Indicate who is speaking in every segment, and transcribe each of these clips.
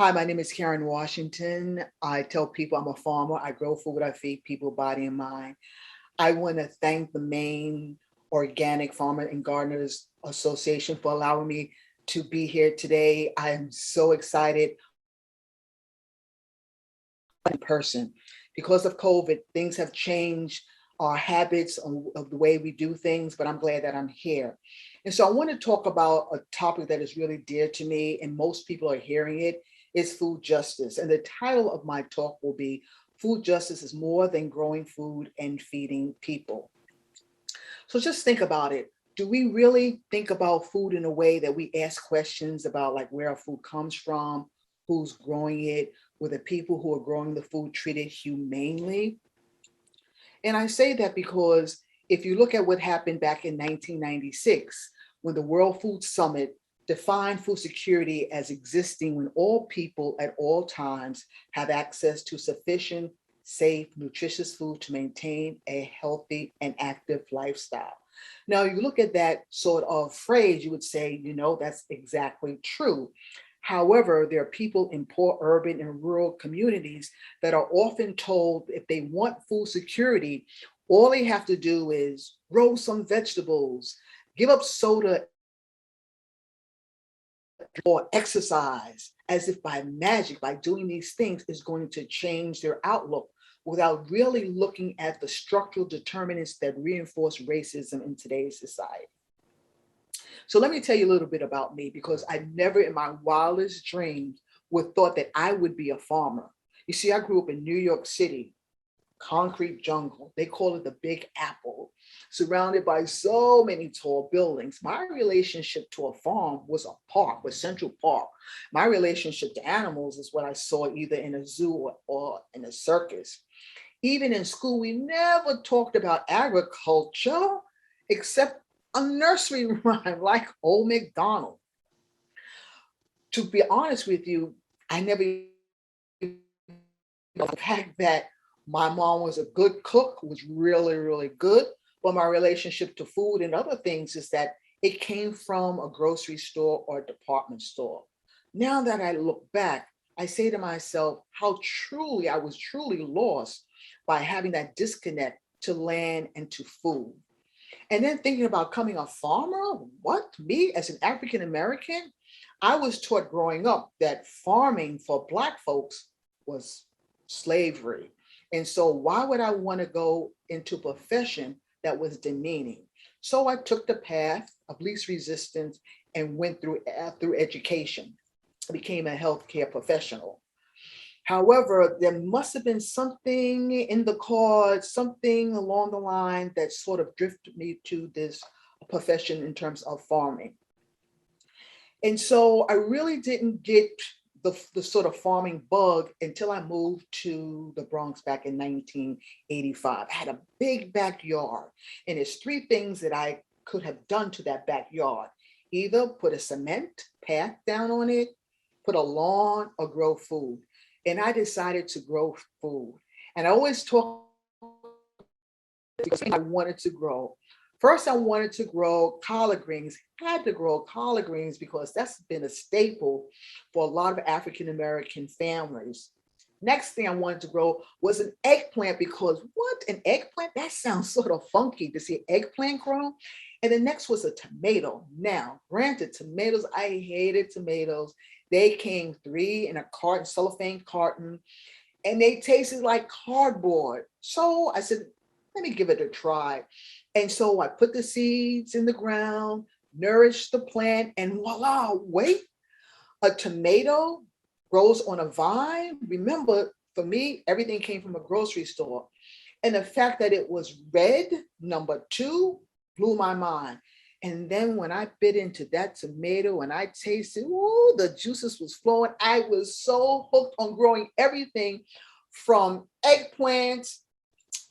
Speaker 1: Hi, my name is Karen Washington. I tell people I'm a farmer. I grow food, I feed people, body and mind. I want to thank the Maine Organic Farmer and Gardeners Association for allowing me to be here today. I am so excited in person. Because of COVID, things have changed our habits of the way we do things, but I'm glad that I'm here. And so I want to talk about a topic that is really dear to me, and most people are hearing it, is food justice. And the title of my talk will be Food Justice is More Than Growing Food and Feeding People. So just think about it. Do we really think about food in a way that we ask questions about like where our food comes from, who's growing it, were the people who are growing the food treated humanely? And I say that because if you look at what happened back in 1996, when the World Food Summit defined food security as existing when all people at all times have access to sufficient, safe, nutritious food to maintain a healthy and active lifestyle. Now, you look at that sort of phrase, you would say, that's exactly true. However, there are people in poor urban and rural communities that are often told if they want food security, all they have to do is grow some vegetables, give up soda or exercise, as if by magic, by doing these things, is going to change their outlook without really looking at the structural determinants that reinforce racism in today's society. So let me tell you a little bit about me, because I never in my wildest dreams would thought that I would be a farmer. You see, I grew up in New York City, concrete jungle. They call it the Big Apple, surrounded by so many tall buildings. My relationship to a farm was a park, was Central Park. My relationship to animals is what I saw either in a zoo or in a circus. Even in school, we never talked about agriculture except a nursery rhyme like Old MacDonald. To be honest with you, I never the fact that my mom was a good cook was really, really good. But my relationship to food and other things is that it came from a grocery store or a department store. Now that I look back, I say to myself how truly I was truly lost by having that disconnect to land and to food. And then thinking about becoming a farmer, what? Me as an African American? I was taught growing up that farming for Black folks was slavery. And so, why would I want to go into a profession that was demeaning? So, I took the path of least resistance and went through education. I became a healthcare professional. However, there must have been something in the cards, something along the line that sort of drifted me to this profession in terms of farming. And so I really didn't get the sort of farming bug until I moved to the Bronx back in 1985. I had a big backyard, and there's three things that I could have done to that backyard: either put a cement path down on it, put a lawn, or grow food. And I decided to grow food. And I always talk because I wanted to grow. First, I wanted to grow collard greens. I had to grow collard greens because that's been a staple for a lot of African American families. Next thing I wanted to grow was an eggplant, because what? An eggplant? That sounds sort of funky to see eggplant grow. And the next was a tomato. Now, granted, tomatoes, I hated tomatoes. They came three in a carton, cellophane carton, and they tasted like cardboard. So I said, let me give it a try. And so I put the seeds in the ground, nourished the plant, and voila, wait, a tomato grows on a vine. Remember, for me, everything came from a grocery store. And the fact that it was red, number two, blew my mind. And then when I bit into that tomato and I tasted, ooh, the juices was flowing. I was so hooked on growing everything from eggplants,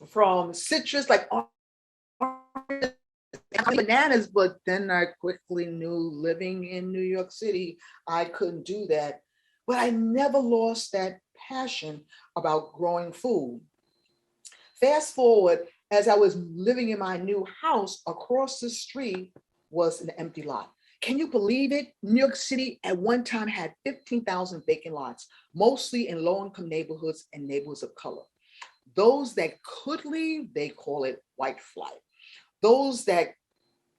Speaker 1: from citrus, like bananas. But then I quickly knew, living in New York City, I couldn't do that. But I never lost that passion about growing food. Fast forward, as I was living in my new house, across the street was an empty lot. Can you believe it? New York City at one time had 15,000 vacant lots, mostly in low-income neighborhoods and neighborhoods of color. Those that could leave, they call it white flight. Those that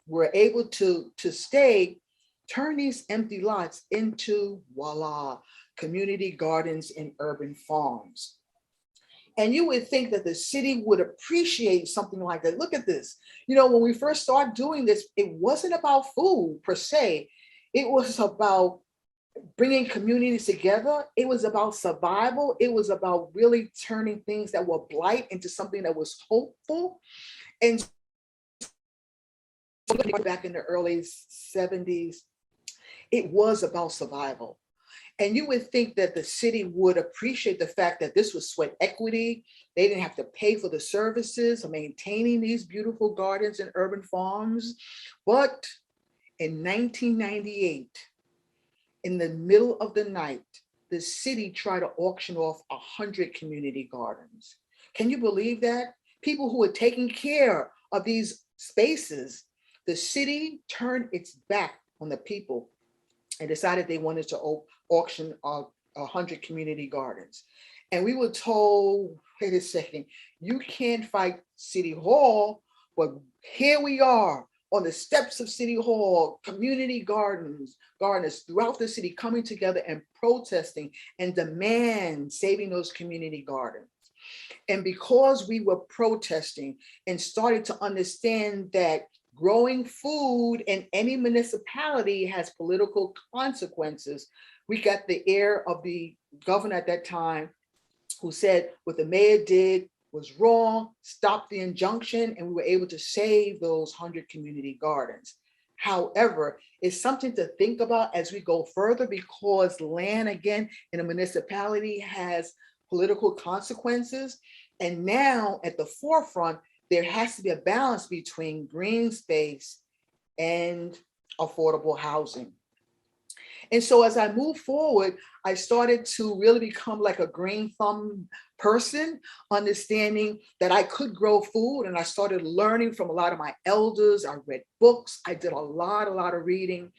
Speaker 1: were able to stay, turn these empty lots into, voila, community gardens and urban farms. And you would think that the city would appreciate something like that. Look at this. You know, when we first started doing this, it wasn't about food per se. It was about bringing communities together. It was about survival. It was about really turning things that were blight into something that was hopeful. And back in the early 70s, it was about survival. And you would think that the city would appreciate the fact that this was sweat equity. They didn't have to pay for the services of maintaining these beautiful gardens and urban farms. But in 1998, in the middle of the night, the city tried to auction off 100 community gardens. Can you believe that? People who were taking care of these spaces, the city turned its back on the people and decided they wanted to auction 100 community gardens. And we were told, wait a second, you can't fight City Hall, but here we are on the steps of City Hall, community gardeners throughout the city coming together and protesting and demand saving those community gardens. And because we were protesting and started to understand that growing food in any municipality has political consequences, we got the ear of the governor at that time who said what the mayor did was wrong, stopped the injunction, and we were able to save those 100 community gardens. However, it's something to think about as we go further, because land, again, in a municipality has political consequences. And now at the forefront, there has to be a balance between green space and affordable housing. And so as I moved forward, I started to really become like a green thumb person, understanding that I could grow food. And I started learning from a lot of my elders. I read books. I did a lot of reading.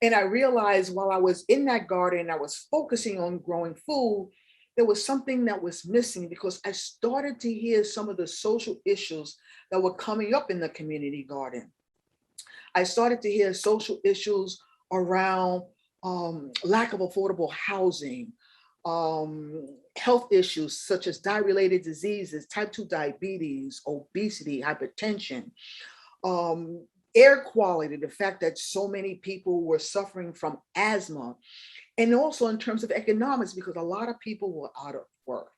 Speaker 1: And I realized while I was in that garden, I was focusing on growing food, there was something that was missing, because I started to hear some of the social issues that were coming up in the community garden. I started to hear social issues around lack of affordable housing, health issues such as dye-related diseases, type 2 diabetes, obesity, hypertension, air quality, the fact that so many people were suffering from asthma, and also in terms of economics, because a lot of people were out of work.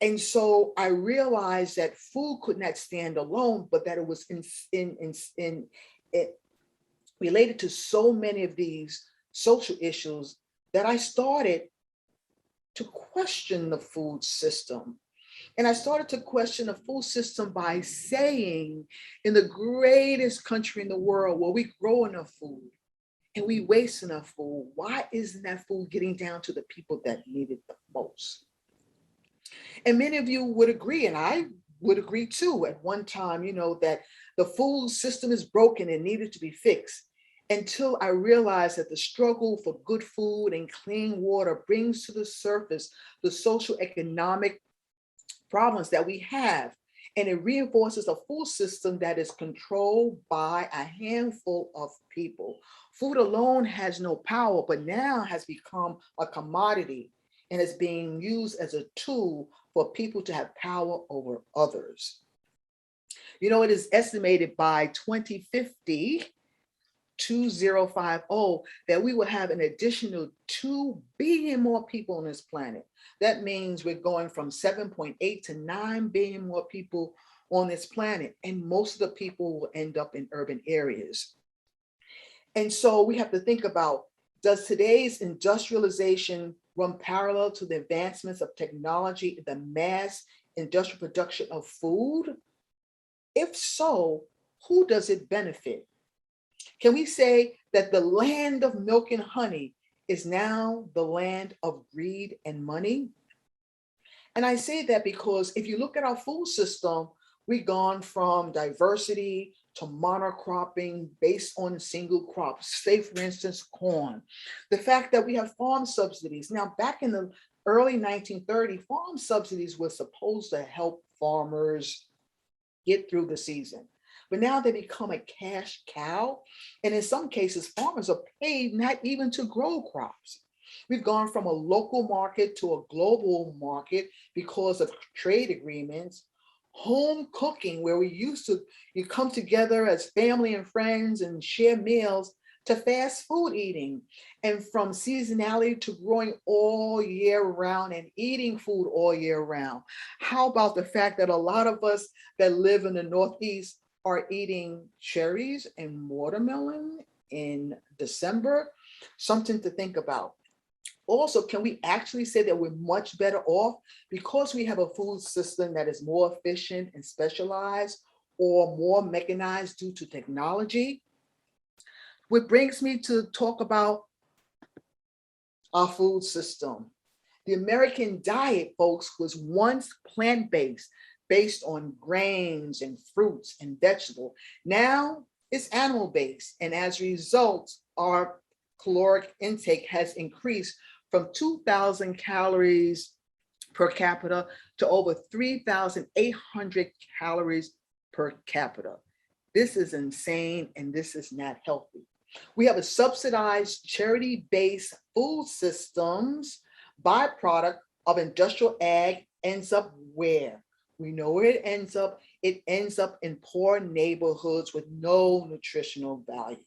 Speaker 1: And so I realized that food could not stand alone, but that it was related to so many of these social issues that I started to question the food system. And I started to question the food system by saying, in the greatest country in the world where we grow enough food and we waste enough food, why isn't that food getting down to the people that need it the most? And many of you would agree, and I would agree too, at one time, that the food system is broken and needed to be fixed, until I realized that the struggle for good food and clean water brings to the surface the social economic problems that we have. And it reinforces a food system that is controlled by a handful of people. Food alone has no power, but now has become a commodity and is being used as a tool for people to have power over others. It is estimated by 2050, 2050, that we will have an additional 2 billion more people on this planet. That means we're going from 7.8 to 9 billion more people on this planet. And most of the people will end up in urban areas. And so we have to think about, does today's industrialization run parallel to the advancements of technology in the mass industrial production of food? If so, who does it benefit? Can we say that the land of milk and honey is now the land of greed and money? And I say that because if you look at our food system, we've gone from diversity to monocropping based on single crops, say for instance, corn. The fact that we have farm subsidies. Now, back in the early 1930s, farm subsidies were supposed to help farmers get through the season. But now they become a cash cow. And in some cases, farmers are paid not even to grow crops. We've gone from a local market to a global market because of trade agreements. Home cooking, where we used to you come together as family and friends and share meals, to fast food eating, and from seasonality to growing all year round and eating food all year round. How about the fact that a lot of us that live in the Northeast are eating cherries and watermelon in December? Something to think about. Also, can we actually say that we're much better off because we have a food system that is more efficient and specialized or more mechanized due to technology? Which brings me to talk about our food system. The American diet, folks, was once plant-based, based on grains and fruits and vegetables. Now it's animal-based, and as a result, our caloric intake has increased from 2,000 calories per capita to over 3,800 calories per capita. This is insane, and this is not healthy. We have a subsidized charity-based food systems. Byproduct of industrial ag ends up where? We know where it ends up. It ends up in poor neighborhoods with no nutritional value.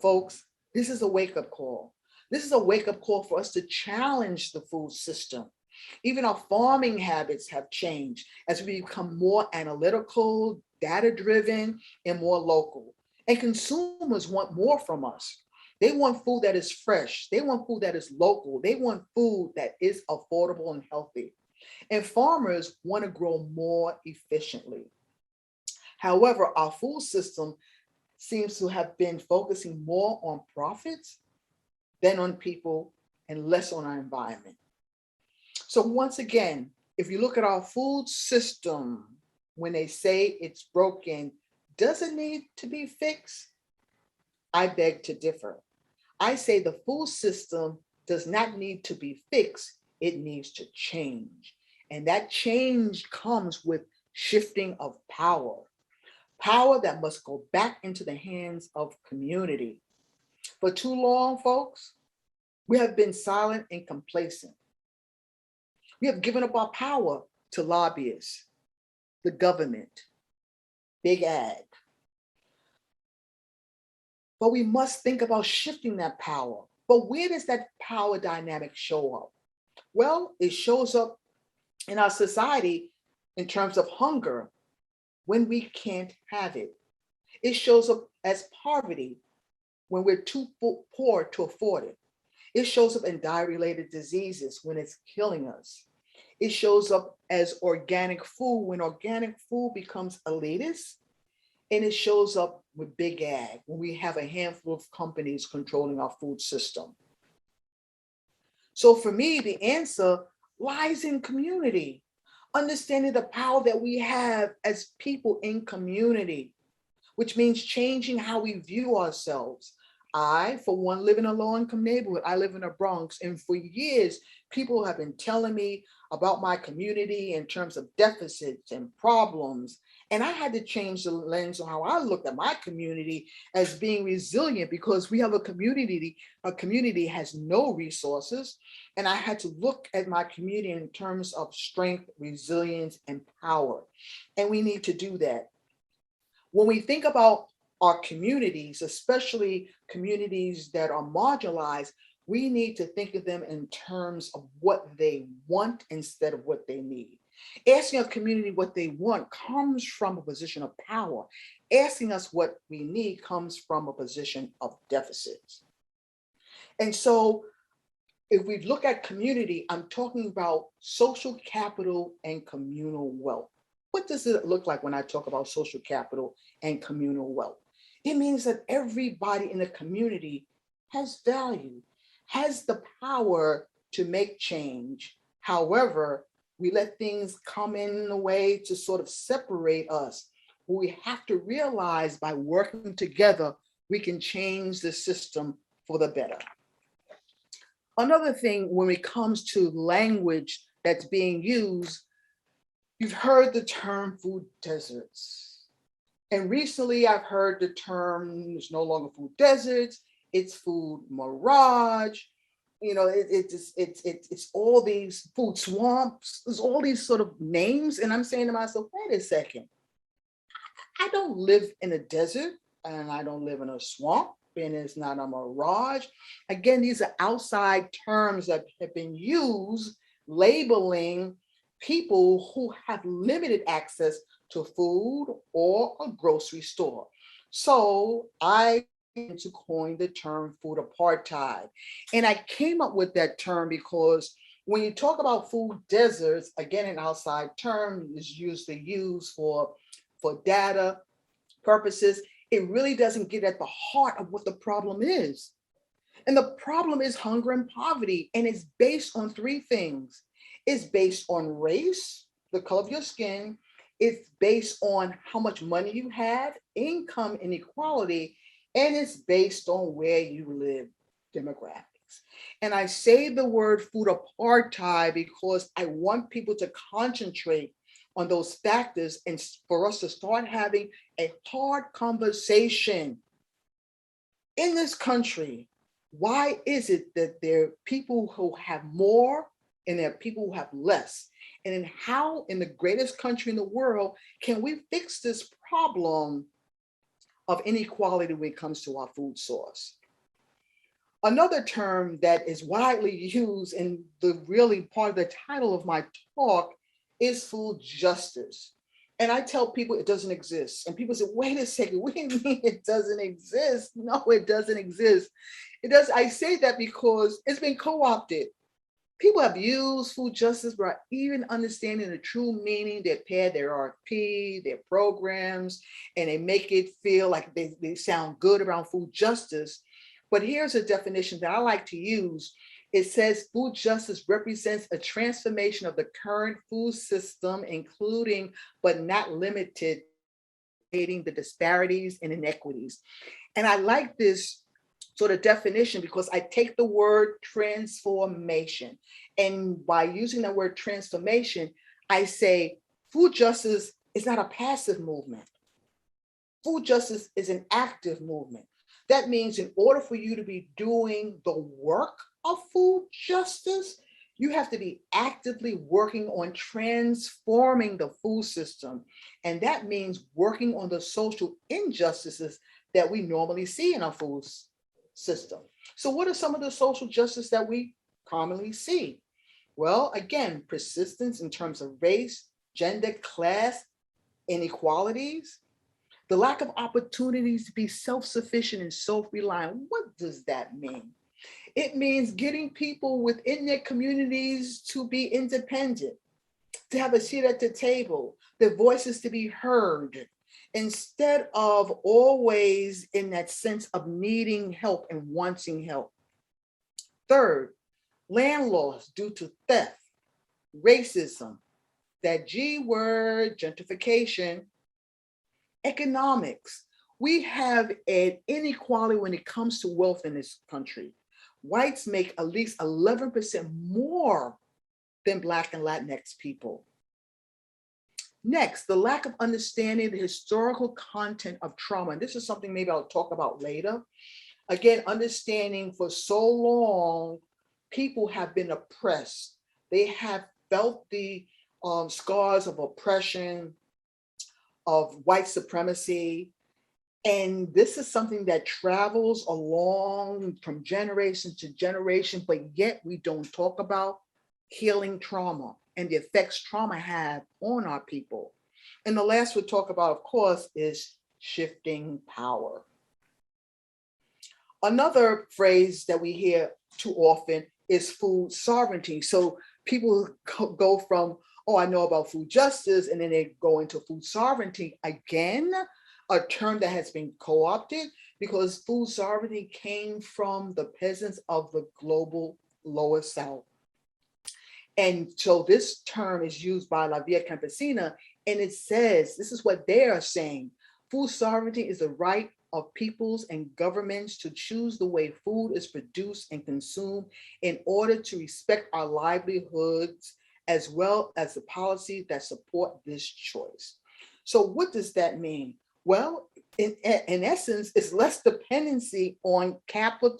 Speaker 1: Folks, this is a wake-up call. This is a wake-up call for us to challenge the food system. Even our farming habits have changed as we become more analytical, data-driven, and more local. And consumers want more from us. They want food that is fresh. They want food that is local. They want food that is affordable and healthy. And farmers want to grow more efficiently. However, our food system seems to have been focusing more on profits than on people and less on our environment. So once again, if you look at our food system, when they say it's broken, does it need to be fixed? I beg to differ. I say the food system does not need to be fixed. It needs to change. And that change comes with shifting of power. Power that must go back into the hands of community. For too long, folks, we have been silent and complacent. We have given up our power to lobbyists, the government, big ag. But we must think about shifting that power. But where does that power dynamic show up? Well, it shows up in our society in terms of hunger when we can't have it. It shows up as poverty when we're too poor to afford it. It shows up in dye-related diseases when it's killing us. It shows up as organic food when organic food becomes elitist. And it shows up with big ag when we have a handful of companies controlling our food system. So for me, the answer lies in community, understanding the power that we have as people in community, which means changing how we view ourselves. I, for one, live in a low-income neighborhood. I live in the Bronx, and for years, people have been telling me about my community in terms of deficits and problems. And I had to change the lens on how I looked at my community as being resilient, because we have a community has no resources. And I had to look at my community in terms of strength, resilience, and power. And we need to do that. When we think about our communities, especially communities that are marginalized, we need to think of them in terms of what they want instead of what they need. Asking a community what they want comes from a position of power. Asking us what we need comes from a position of deficits. And so if we look at community, I'm talking about social capital and communal wealth. What does it look like when I talk about social capital and communal wealth? It means that everybody in the community has value, has the power to make change. However, we let things come in a way to sort of separate us. We have to realize by working together, we can change the system for the better. Another thing when it comes to language that's being used, you've heard the term food deserts. And recently I've heard the term, it's no longer food deserts, it's food mirage. It's all these food swamps, there's all these sort of names. And I'm saying to myself, wait a second, I don't live in a desert and I don't live in a swamp and it's not a mirage. Again, these are outside terms that have been used labeling people who have limited access to food or a grocery store. So I to coin the term food apartheid. And I came up with that term because when you talk about food deserts, again, an outside term is usually used for data purposes. It really doesn't get at the heart of what the problem is. And the problem is hunger and poverty. And it's based on three things. It's based on race, the color of your skin. It's based on how much money you have, income inequality, and it's based on where you live, demographics. And I say the word food apartheid because I want people to concentrate on those factors and for us to start having a hard conversation in this country. Why is it that there are people who have more and there are people who have less? And in how, in the greatest country in the world, can we fix this problem of inequality when it comes to our food source? Another term that is widely used and the really part of the title of my talk is food justice. And I tell people it doesn't exist. And people say, wait a second, what do you mean it doesn't exist? No, it doesn't exist. It does. I say that because it's been co-opted. People have used food justice without even understanding the true meaning. They pair their RFP, their programs, and they make it feel like they sound good around food justice. But here's a definition that I like to use. It says food justice represents a transformation of the current food system, including but not limited to the disparities and inequities. And I like this sort of definition because I take the word transformation. And by using the word transformation, I say food justice is not a passive movement. Food justice is an active movement. That means in order for you to be doing the work of food justice, you have to be actively working on transforming the food system. And that means working on the social injustices that we normally see in our food system. So what are some of the social justice that we commonly see? Well, again, persistence in terms of race, gender, class, inequalities, the lack of opportunities to be self-sufficient and self-reliant. What does that mean? It means getting people within their communities to be independent, to have a seat at the table, their voices to be heard, instead of always in that sense of needing help and wanting help. Third, land loss due to theft, racism, that G word, gentrification, economics. We have an inequality when it comes to wealth in this country. Whites make at least 11% more than Black and Latinx people. Next, the lack of understanding the historical content of trauma. And this is something maybe I'll talk about later. Again, understanding for so long, people have been oppressed. They have felt the scars of oppression, of white supremacy. And this is something that travels along from generation to generation, but yet we don't talk about healing trauma and the effects trauma had on our people. And the last we'll talk about, of course, is shifting power. Another phrase that we hear too often is food sovereignty. So people go from, oh, I know about food justice, and then they go into food sovereignty. Again, a term that has been co-opted because food sovereignty came from the peasants of the global lower South. And so this term is used by La Via Campesina, and it says, this is what they are saying: food sovereignty is the right of peoples and governments to choose the way food is produced and consumed in order to respect our livelihoods, as well as the policies that support this choice. So what does that mean? Well, in essence, it's less dependency on capital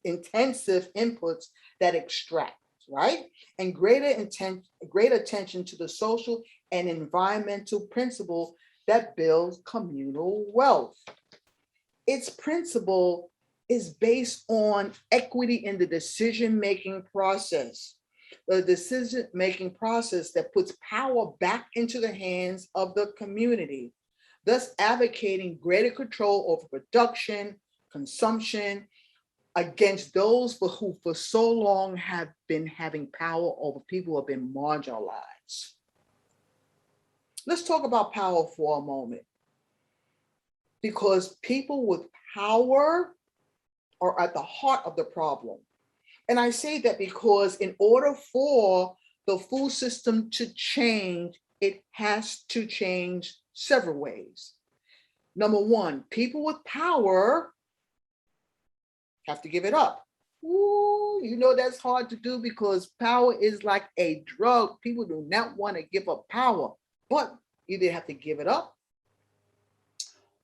Speaker 1: intensive inputs that extract, right? And greater attention to the social and environmental principle that builds communal wealth. Its principle is based on equity in the decision-making process, the decision-making process that puts power back into the hands of the community, thus advocating greater control over production, consumption, against those who for so long have been having power over people who have been marginalized. Let's talk about power for a moment, because people with power are at the heart of the problem. And I say that because in order for the food system to change, it has to change several ways. Number one, people with power have to give it up. Ooh, you know that's hard to do because power is like a drug. People do not want to give up power, but either have to give it up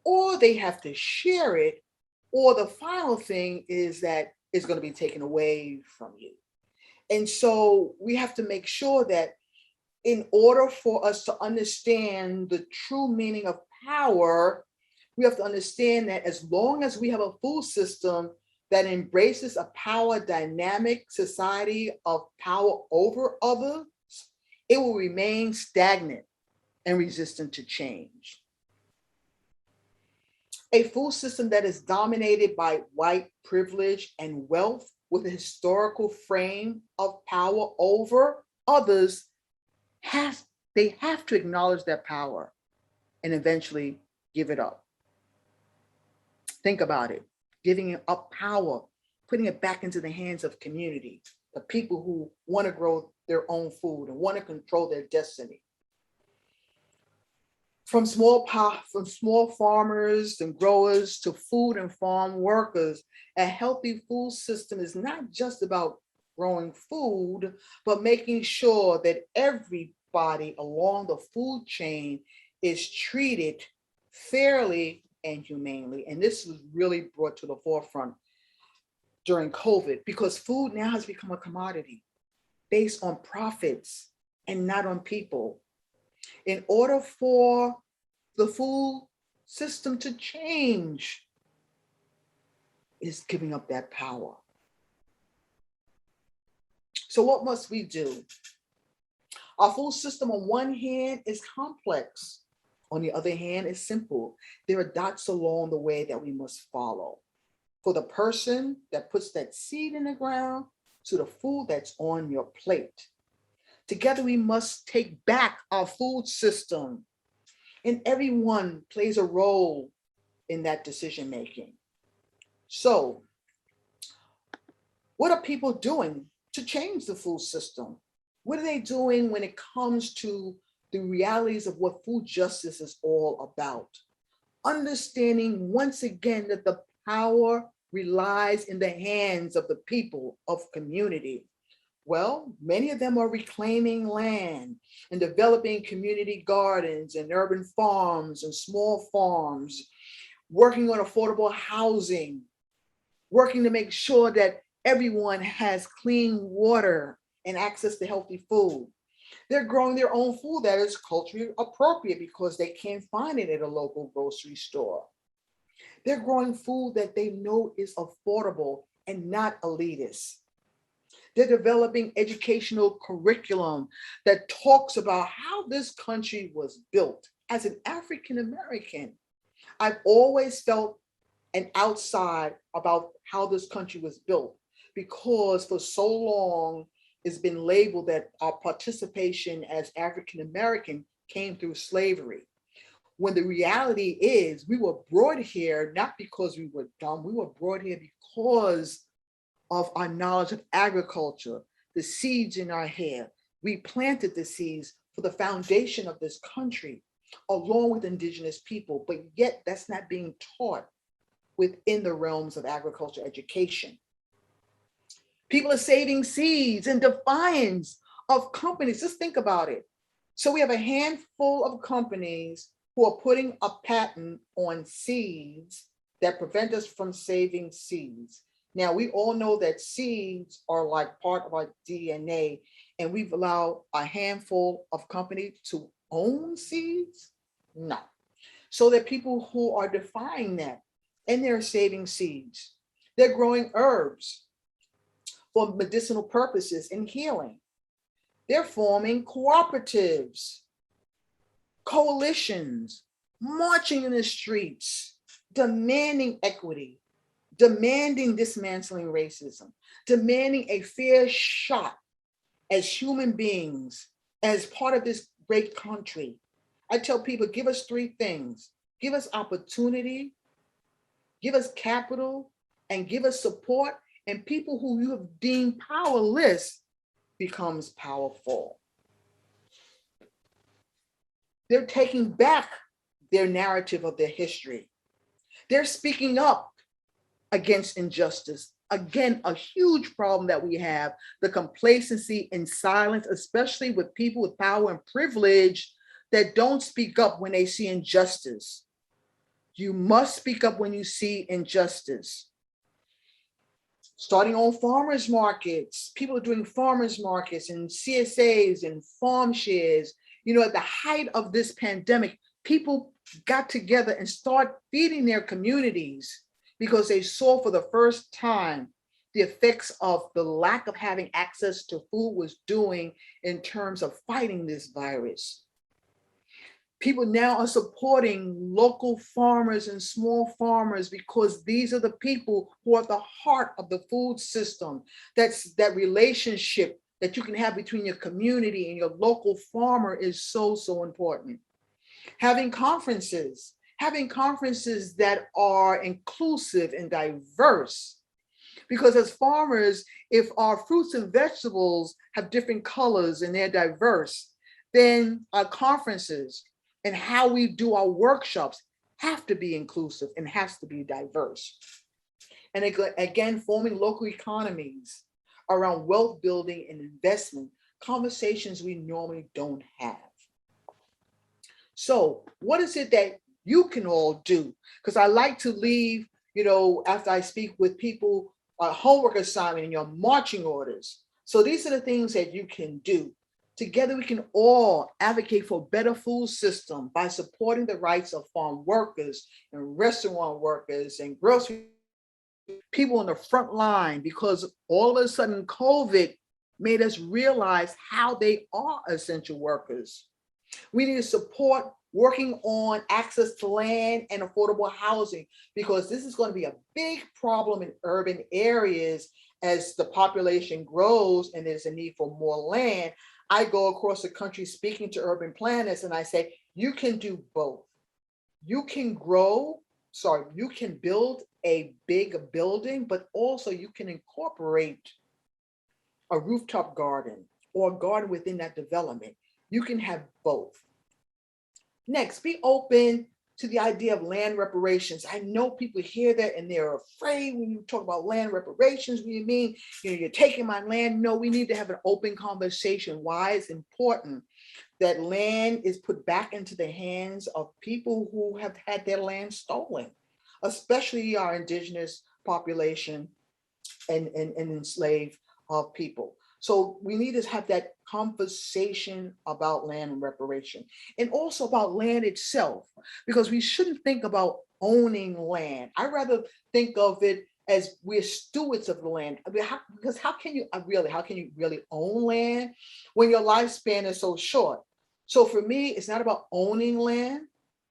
Speaker 1: or they have to share it, or the final thing is that it's going to be taken away from you. And so we have to make sure that in order for us to understand the true meaning of power, we have to understand that as long as we have a food system that embraces a power dynamic society of power over others, it will remain stagnant and resistant to change. A food system that is dominated by white privilege and wealth with a historical frame of power over others they have to acknowledge their power and eventually give it up. Think about it. Giving up power, putting it back into the hands of community, the people who want to grow their own food and want to control their destiny. From small farmers and growers to food and farm workers, a healthy food system is not just about growing food, but making sure that everybody along the food chain is treated fairly and humanely. And this was really brought to the forefront during COVID, because food now has become a commodity based on profits and not on people. In order for the food system to change, is giving up that power. So what must we do? Our food system on one hand is complex. On the other hand, it's simple. There are dots along the way that we must follow. For the person that puts that seed in the ground to the food that's on your plate. Together, we must take back our food system, and everyone plays a role in that decision making. So, what are people doing to change the food system? What are they doing when it comes to the realities of what food justice is all about? Understanding once again that the power relies in the hands of the people of community. Well, many of them are reclaiming land and developing community gardens and urban farms and small farms, working on affordable housing, working to make sure that everyone has clean water and access to healthy food. They're growing their own food that is culturally appropriate because they can't find it at a local grocery store. They're growing food that they know is affordable and not elitist. They're developing educational curriculum that talks about how this country was built. As an African American, I've always felt an outside about how this country was built, because for so long it's been labeled that our participation as African American came through slavery. When the reality is we were brought here not because we were dumb, we were brought here because of our knowledge of agriculture, the seeds in our hair. We planted the seeds for the foundation of this country, along with indigenous people, but yet that's not being taught within the realms of agriculture education. People are saving seeds in defiance of companies. Just think about it. So we have a handful of companies who are putting a patent on seeds that prevent us from saving seeds. Now, we all know that seeds are like part of our DNA, and we've allowed a handful of companies to own seeds? No. So there are people who are defying that, and they're saving seeds. They're growing herbs for medicinal purposes and healing. They're forming cooperatives, coalitions, marching in the streets, demanding equity, demanding dismantling racism, demanding a fair shot as human beings, as part of this great country. I tell people, give us three things. Give us opportunity, give us capital, and give us support, and people who you have deemed powerless becomes powerful. They're taking back their narrative of their history. They're speaking up against injustice. Again, a huge problem that we have, the complacency and silence, especially with people with power and privilege that don't speak up when they see injustice. You must speak up when you see injustice. Starting on farmers markets, people are doing farmers markets and CSAs and farm shares. You know, at the height of this pandemic, people got together and started feeding their communities because they saw for the first time the effects of the lack of having access to food was doing in terms of fighting this virus. People now are supporting local farmers and small farmers because these are the people who are at the heart of the food system. That's that relationship that you can have between your community and your local farmer is so, so important. Having conferences that are inclusive and diverse. Because as farmers, if our fruits and vegetables have different colors and they're diverse, then our conferences and how we do our workshops have to be inclusive and has to be diverse. And again, forming local economies around wealth building and investment, conversations we normally don't have. So what is it that you can all do? Because I like to leave, after I speak with people, a homework assignment and your marching orders. So these are the things that you can do. Together, we can all advocate for a better food system by supporting the rights of farm workers and restaurant workers and grocery people on the front line, because all of a sudden COVID made us realize how they are essential workers. We need to support working on access to land and affordable housing, because this is going to be a big problem in urban areas as the population grows and there's a need for more land. I go across the country speaking to urban planners and I say, you can do both. You can you can build a big building, but also you can incorporate a rooftop garden or a garden within that development. You can have both. Next, be open to the idea of land reparations. I know people hear that and they're afraid when you talk about land reparations. What do you mean? You're taking my land. No, we need to have an open conversation. Why it's important that land is put back into the hands of people who have had their land stolen, especially our indigenous population and enslaved people. So we need to have that conversation about land reparation and also about land itself, because we shouldn't think about owning land. I rather think of it as we're stewards of the land. I mean, how can you really own land when your lifespan is so short? So for me, it's not about owning land,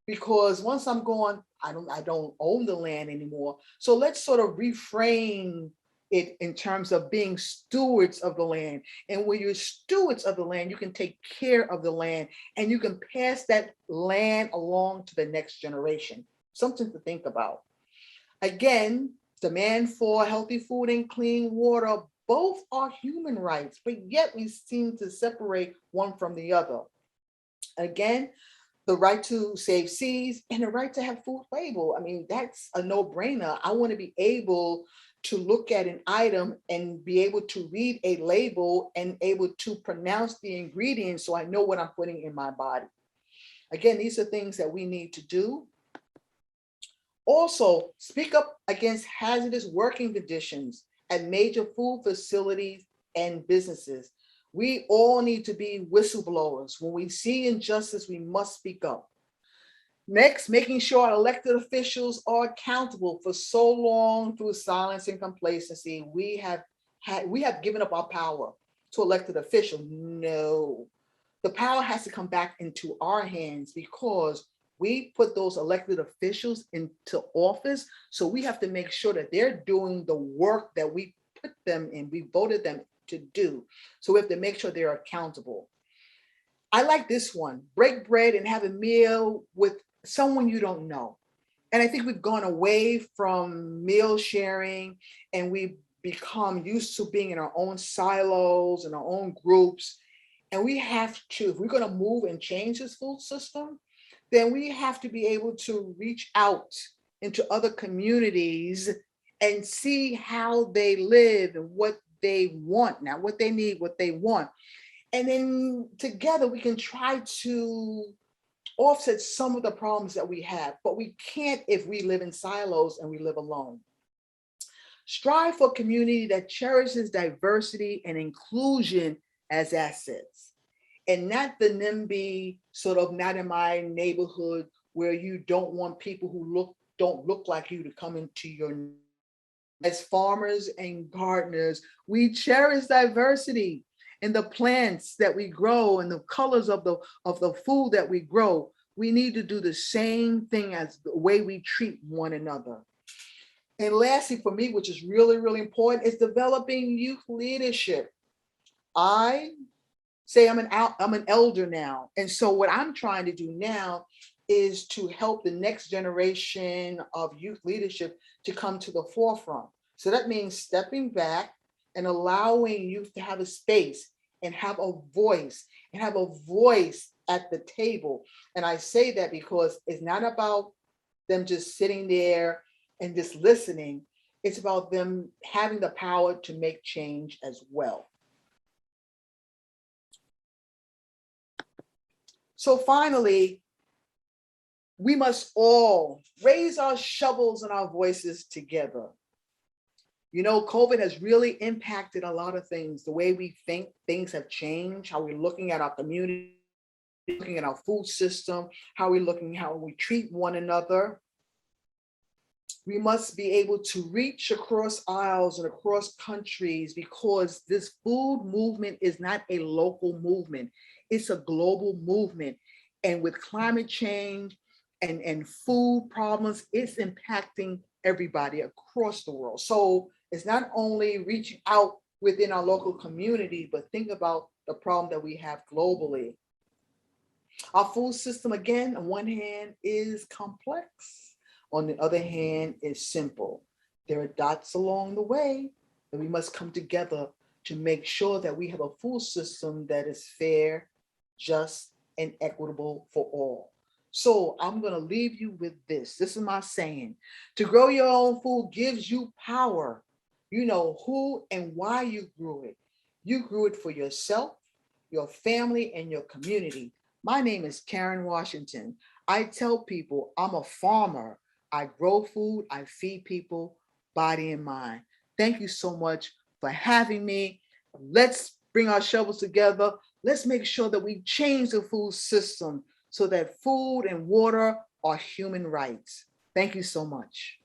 Speaker 1: because once I'm gone, I don't own the land anymore. So let's sort of reframe it in terms of being stewards of the land. And when you're stewards of the land, you can take care of the land and you can pass that land along to the next generation. Something to think about. Again, demand for healthy food and clean water both are human rights, but yet we seem to separate one from the other. Again, the right to save seas and the right to have food label. I mean, that's a no-brainer. I want to be able to look at an item and be able to read a label and able to pronounce the ingredients so I know what I'm putting in my body. Again, these are things that we need to do. Also, speak up against hazardous working conditions at major food facilities and businesses. We all need to be whistleblowers. When we see injustice, we must speak up. Next, making sure our elected officials are accountable. For so long, through silence and complacency, we have given up our power to elected officials. No, the power has to come back into our hands because we put those elected officials into office. So we have to make sure that they're doing the work that we put them in, we voted them to do. So we have to make sure they're accountable. I like this one: break bread and have a meal with someone you don't know. And I think we've gone away from meal sharing and we've become used to being in our own silos and our own groups. And we have to, if we're going to move and change this food system, then we have to be able to reach out into other communities and see how they live and what they want now, what they need, what they want. And then together we can try to offset some of the problems that we have, but we can't if we live in silos and we live alone. Strive for a community that cherishes diversity and inclusion as assets, and not the NIMBY sort of not in my neighborhood where you don't want people who don't look like you to come into your. As farmers and gardeners, we cherish diversity in the plants that we grow and the colors of the food that we grow. We need to do the same thing as the way we treat one another. And lastly, for me, which is really, really important, is developing youth leadership. I say I'm an elder now. And so what I'm trying to do now is to help the next generation of youth leadership to come to the forefront. So that means stepping back and allowing youth to have a space and have a voice at the table. And I say that because it's not about them just sitting there and just listening. It's about them having the power to make change as well. So finally, we must all raise our shovels and our voices together. You know, COVID has really impacted a lot of things. The way we think, things have changed, how we're looking at our community, looking at our food system, how we treat one another. We must be able to reach across aisles and across countries because this food movement is not a local movement. It's a global movement. And with climate change and food problems, it's impacting everybody across the world. So it's not only reaching out within our local community, but think about the problem that we have globally. Our food system, again, on one hand, is complex. On the other hand, is simple. There are dots along the way that we must come together to make sure that we have a food system that is fair, just, and equitable for all. So I'm going to leave you with this. This is my saying. To grow your own food gives you power. You know who and why you grew it. You grew it for yourself, your family, and your community. My name is Karen Washington. I tell people I'm a farmer. I grow food, I feed people, body and mind. Thank you so much for having me. Let's bring our shovels together. Let's make sure that we change the food system so that food and water are human rights. Thank you so much.